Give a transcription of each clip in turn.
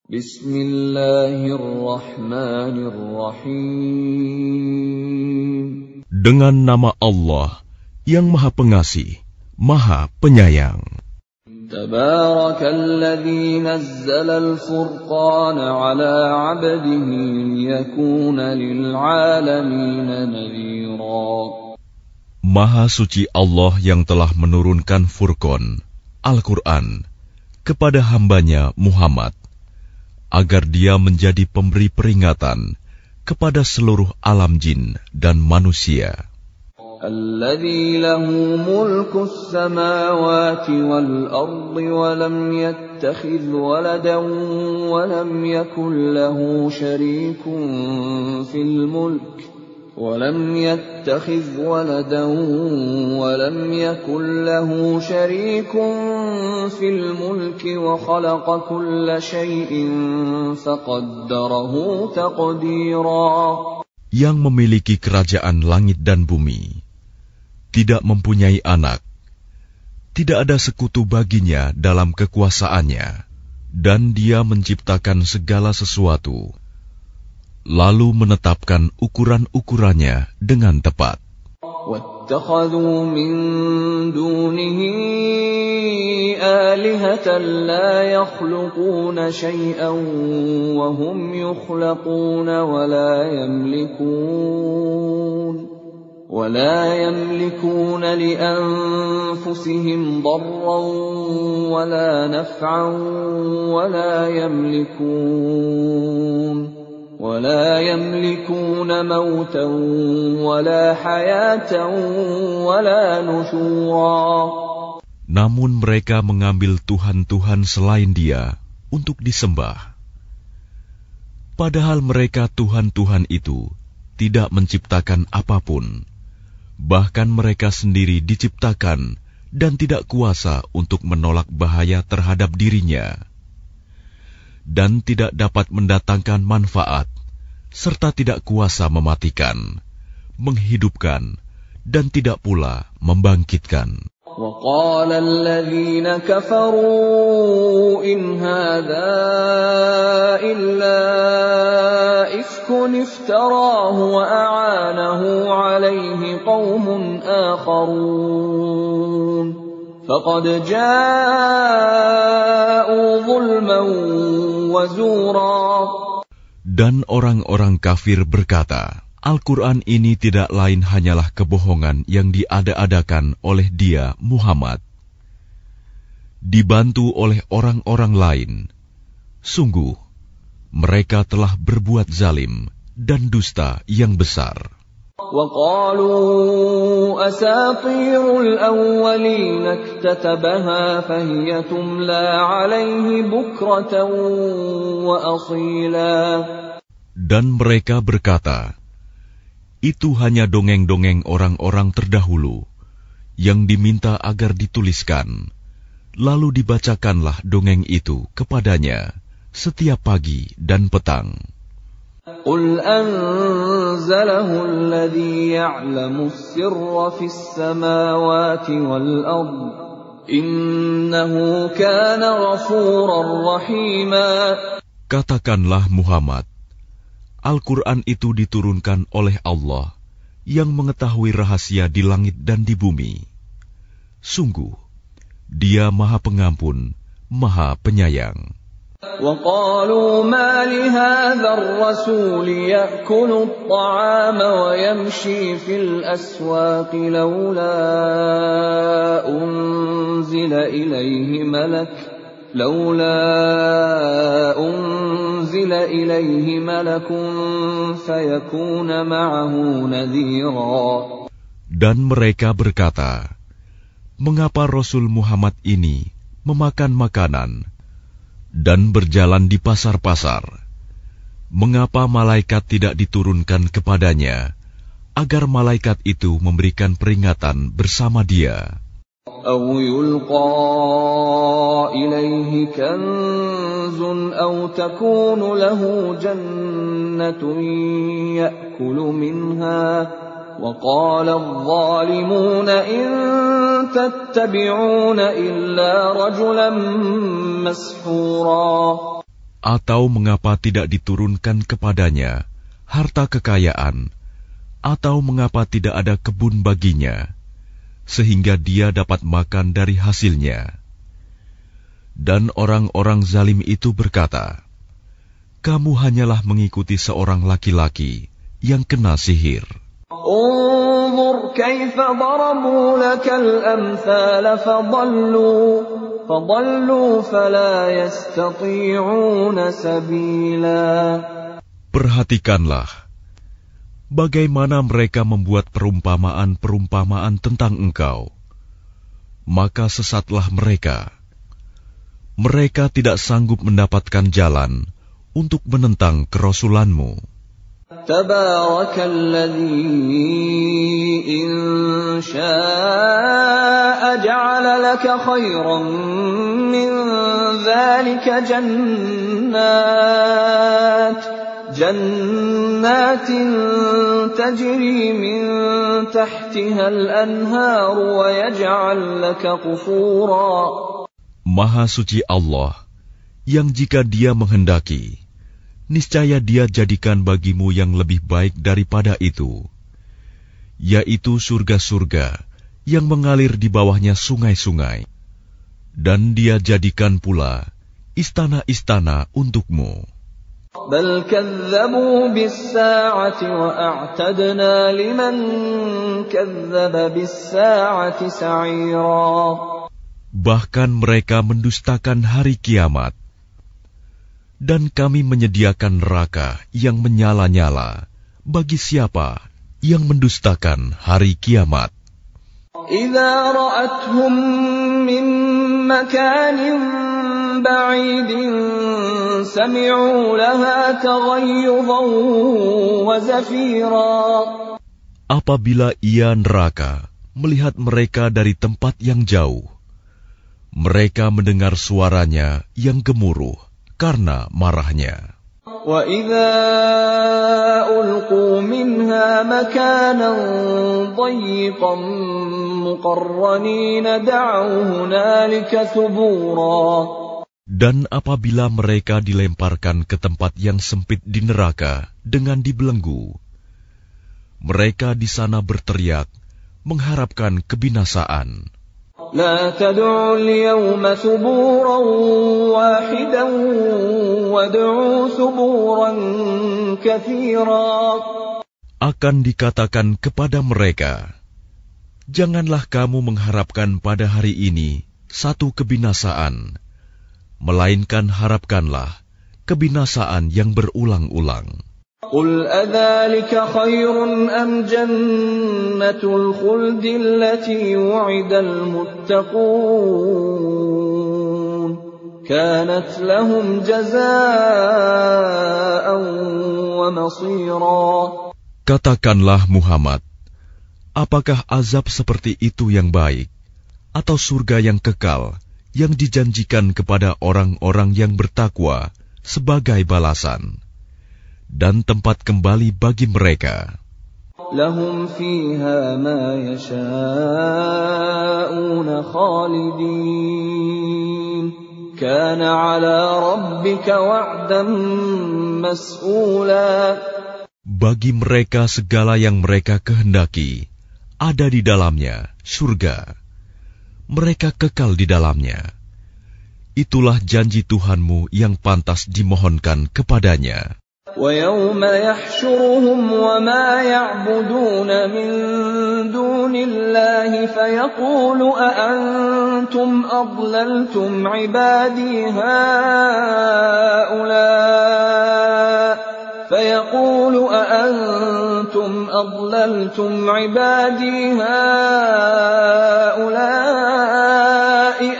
Bismillahirrahmanirrahim. Dengan nama Allah yang Maha Pengasih, Maha Penyayang. Tabarakalladzi nazzala al-furqana 'ala 'abdihi liyakuna lil'alamina nadhira. Maha suci Allah yang telah menurunkan Furqan, Al-Quran, kepada hambanya Muhammad, agar dia menjadi pemberi peringatan kepada seluruh alam jin dan manusia. Alladzi lahu mulkus samawati wal ardi wa lam yattakhidh waladan wa lam yakul lahu syarikun fil mulk ولم يتخذ ولدا ولم يكن له شريك في الملك وخلق كل شيء فقدره تقديرا. Yang memiliki kerajaan langit dan bumi, tidak mempunyai anak, tidak ada sekutu baginya dalam kekuasaannya, dan dia menciptakan segala sesuatu, lalu menetapkan ukuran-ukurannya dengan tepat. وَاتَّخَذُوا مِن دُونِهِ آلِهَةً لَّا يَخْلُقُونَ شَيْئًا وَهُمْ يُخْلَقُونَ وَلَا يَمْلِكُونَ لِأَنفُسِهِمْ ضَرًّا وَلَا نَفْعًا ولا يملكون موتا ولا حياة ولا نشورا. Namun mereka mengambil Tuhan-Tuhan selain Dia untuk disembah. Padahal mereka Tuhan-Tuhan itu tidak menciptakan apapun. Bahkan mereka sendiri diciptakan dan tidak kuasa untuk menolak bahaya terhadap dirinya, dan tidak dapat mendatangkan manfaat, serta tidak kuasa mematikan, menghidupkan, dan tidak pula membangkitkan. وَقَالَ الَّذِينَ كَفَرُوا إِنْ هَذَا إِلَّا إِفْكٌ افْتَرَاهُ وَأَعَانَهُ عَلَيْهِ قَوْمٌ آخَرُونَ فَقَدْ جَاءُوا ظُلْمًا وَزُورًا. Dan orang-orang kafir berkata, Al-Quran ini tidak lain hanyalah kebohongan yang diada-adakan oleh dia, Muhammad, dibantu oleh orang-orang lain. Sungguh, mereka telah berbuat zalim dan dusta yang besar. وَقَالُوا أَسَاطِيرُ الْأَوَّلِينَ اكْتَتَبَهَا فَهِيَ تُمْلَى عَلَيْهِ بُكْرَةً وَأَصِيلًا. Dan mereka berkata, itu hanya dongeng-dongeng orang-orang terdahulu yang diminta agar dituliskan, lalu dibacakanlah dongeng itu kepadanya setiap pagi dan petang. قُلْ أَنزَلَهُ الَّذِي يَعْلَمُ السِّرَّ فِي السَّمَاوَاتِ وَالْأَرْضِ إِنَّهُ كَانَ غَفُورًا رَّحِيمًا. Katakanlah Muhammad, Al-Quran itu diturunkan oleh Allah yang mengetahui rahasia di langit dan di bumi. Sungguh, Dia Maha Pengampun, Maha Penyayang. وَقَالُوا مَا لِهَذَا الرَّسُولِ يَأْكُلُ الطَّعَامَ وَيَمْشِي فِي الْأَسْوَاقِ لَوْلَا أُنزِلَ إِلَيْهِ مَلَكٌ فَيَكُونَ مَعَهُ نَذِيرًا. Dan mereka berkata, mengapa Rasul Muhammad ini memakan makanan dan berjalan di pasar-pasar? Mengapa malaikat tidak diturunkan kepadanya, agar malaikat itu memberikan peringatan bersama dia? أَوْ يُلْقَى إِلَيْهِ كَنْزٌ أَوْ تَكُونُ لَهُ جَنَّةٌ يَأْكُلُ مِنْهَا وَقَالَ الظَّالِمُونَ إِنْ تَتَّبِعُونَ إِلَّا رَجُلًا مَسْحُورًا. Atau mengapa tidak diturunkan kepadanya harta kekayaan, atau mengapa tidak ada kebun baginya, sehingga dia dapat makan dari hasilnya? Dan orang-orang zalim itu berkata, kamu hanyalah mengikuti seorang laki-laki yang kena sihir. انظر كيف ضربوا لك الأمثال فضلوا فلا يستطيعون سبيلا. Perhatikanlah bagaimana mereka membuat perumpamaan-perumpamaan tentang engkau, maka sesatlah mereka. Mereka tidak sanggup mendapatkan jalan untuk menentang kerasulanmu. Tabarakalladzi in syaa'a ja'ala laka khairan min dzalika jannatin tajri min tahtiha al-anhar wa yaj'al laka qusura. Maha suci Allah, yang jika Dia menghendaki, niscaya Dia jadikan bagimu yang lebih baik daripada itu, yaitu surga-surga yang mengalir di bawahnya sungai-sungai, dan Dia jadikan pula istana-istana untukmu. Bal kadzabu bis-saa'ati wa a'tadna liman kadzdzaba bis-saa'ati sa'ira. Bahkan mereka mendustakan hari kiamat, dan kami menyediakan neraka yang menyala-nyala bagi siapa yang mendustakan hari kiamat. Idza ra'athum min makanin ba'idin sami'u laha taghayyudan wa zafira. Apabila ia neraka melihat mereka dari tempat yang jauh, mereka mendengar suaranya yang gemuruh karena marahnya. وَإِذَا أُلْقُوا مِنْهَا مَكَانًا ضَيِّقًا مُقَرَّنِينَ دَعَوْا هُنَالِكَ ثُبُورًا. Dan apabila mereka dilemparkan ke tempat yang sempit di neraka dengan dibelenggu, mereka di sana berteriak mengharapkan kebinasaan. لا تدعوا اليوم ثبورا واحدا وادعوا ثبورا كثيرا. Akan dikatakan kepada mereka, janganlah kamu mengharapkan pada hari ini satu kebinasaan, melainkan harapkanlah kebinasaan yang berulang-ulang. قل أذلك خير أم جنة الخلد التي وعد المتقون كانت لهم جزاء ومصيرا. Katakanlah Muhammad, apakah azab seperti itu yang baik, atau surga yang kekal yang dijanjikan kepada orang-orang yang bertakwa sebagai balasan dan tempat kembali bagi mereka? Lahum fiha ma yasha'una khalidin kana 'ala rabbika wa'dan mas'ula. Bagi mereka segala yang mereka kehendaki ada di dalamnya surga. Mereka kekal di dalamnya. Itulah janji Tuhanmu yang pantas dimohonkan kepadanya. وَيَوْمَ يَحْشُرُهُمْ وَمَا يَعْبُدُونَ مِن دُونِ اللَّهِ فَيَقُولُ أَأَنْتُمْ أَضْلَلْتُمْ عِبَادِي هَؤُلَاءِ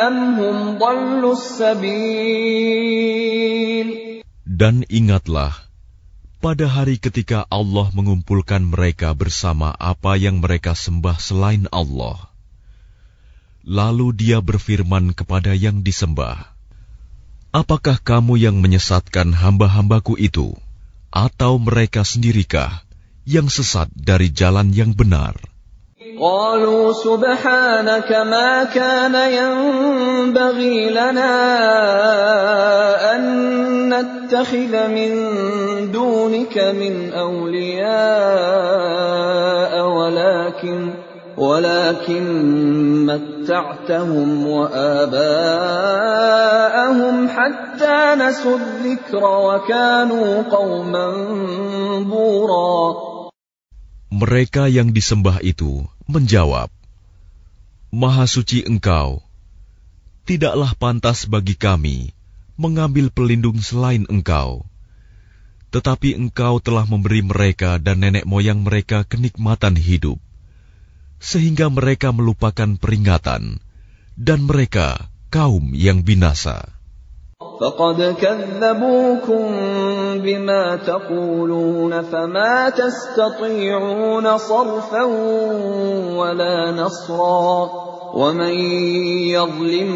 أَمْ هُمْ ضَلُّوا السَّبِيلَ. Dan ingatlah pada hari ketika Allah mengumpulkan mereka bersama apa yang mereka sembah selain Allah. Lalu Dia berfirman kepada yang disembah, apakah kamu yang menyesatkan hamba-hambaku itu? Atau mereka sendirikah yang sesat dari jalan yang benar? قالوا سبحانك ما كان ينبغي لنا أن نتخذ من دونك من أولياء ولكن متعتهم وآباءهم حتى نسوا الذكر وكانوا قوما بورا. Mereka yang disembah itu menjawab, Maha suci Engkau, tidaklah pantas bagi kami mengambil pelindung selain Engkau. Tetapi Engkau telah memberi mereka dan nenek moyang mereka kenikmatan hidup, sehingga mereka melupakan peringatan, dan mereka kaum yang binasa. فَقَدْ كَذَّبُوكُمْ بِمَا تَقُولُونَ فَمَا تَسْتَطِيعُونَ صَرْفًا وَلَا نَصْرًا وَمَنْ يَظْلِمْ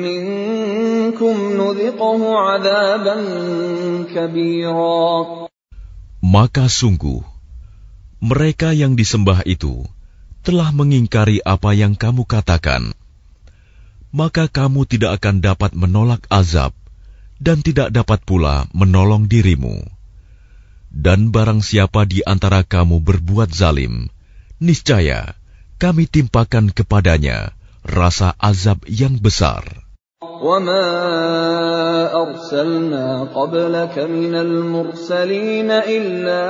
مِنْكُمْ نُذِقْهُ عَذَابًا كَبِيرًا. Maka sungguh, mereka yang disembah itu telah mengingkari apa yang kamu katakan. Maka kamu tidak akan dapat menolak azab dan tidak dapat pula menolong dirimu. Dan barang siapa di antara kamu berbuat zalim, niscaya kami timpakan kepadanya rasa azab yang besar. وَمَا أَرْسَلْنَا قَبْلَكَ مِنَ الْمُرْسَلِينَ إِلَّا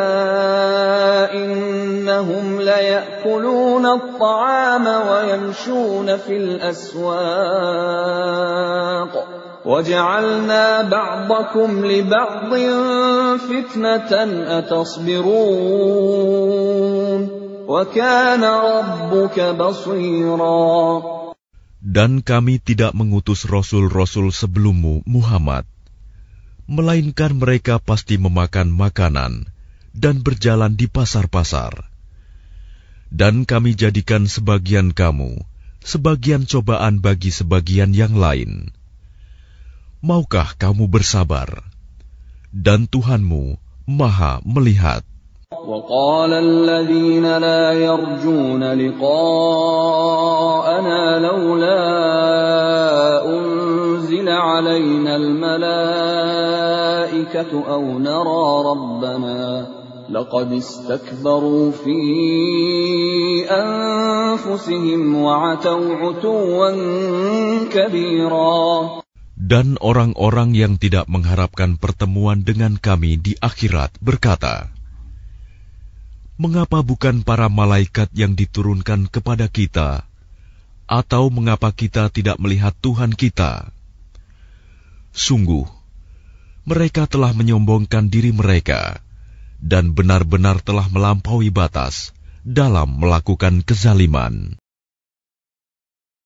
إِنَّهُمْ لَيَأْكُلُونَ الطَّعَامَ وَيَمْشُونَ فِي الْأَسْوَاقِ وَجَعَلْنَا بَعْضَكُمْ لِبَعْضٍ فِتْنَةً أَتَصْبِرُونَ وَكَانَ رَبُّكَ بَصِيرًا. Dan kami tidak mengutus rasul-rasul sebelummu, Muhammad, melainkan mereka pasti memakan makanan dan berjalan di pasar-pasar. Dan kami jadikan sebagian kamu sebagian cobaan bagi sebagian yang lain. Maukah kamu bersabar? Dan Tuhanmu Maha melihat. وَقَالَ الَّذِينَ لَا يَرْجُونَ لِقَاءَنَا لَوْلَا أُنْزِلَ عَلَيْنَا الْمَلَائِكَةُ أَوْ نَرَى رَبَّنَا لَقَدِ اسْتَكْبَرُوا فِي أَنفُسِهِمْ وَعَتَوْا عُتُوًّا كَبِيرًا. Dan orang-orang yang tidak mengharapkan pertemuan dengan kami di akhirat berkata, mengapa bukan para malaikat yang diturunkan kepada kita? Atau mengapa kita tidak melihat Tuhan kita? Sungguh, mereka telah menyombongkan diri mereka dan benar-benar telah melampaui batas dalam melakukan kezaliman.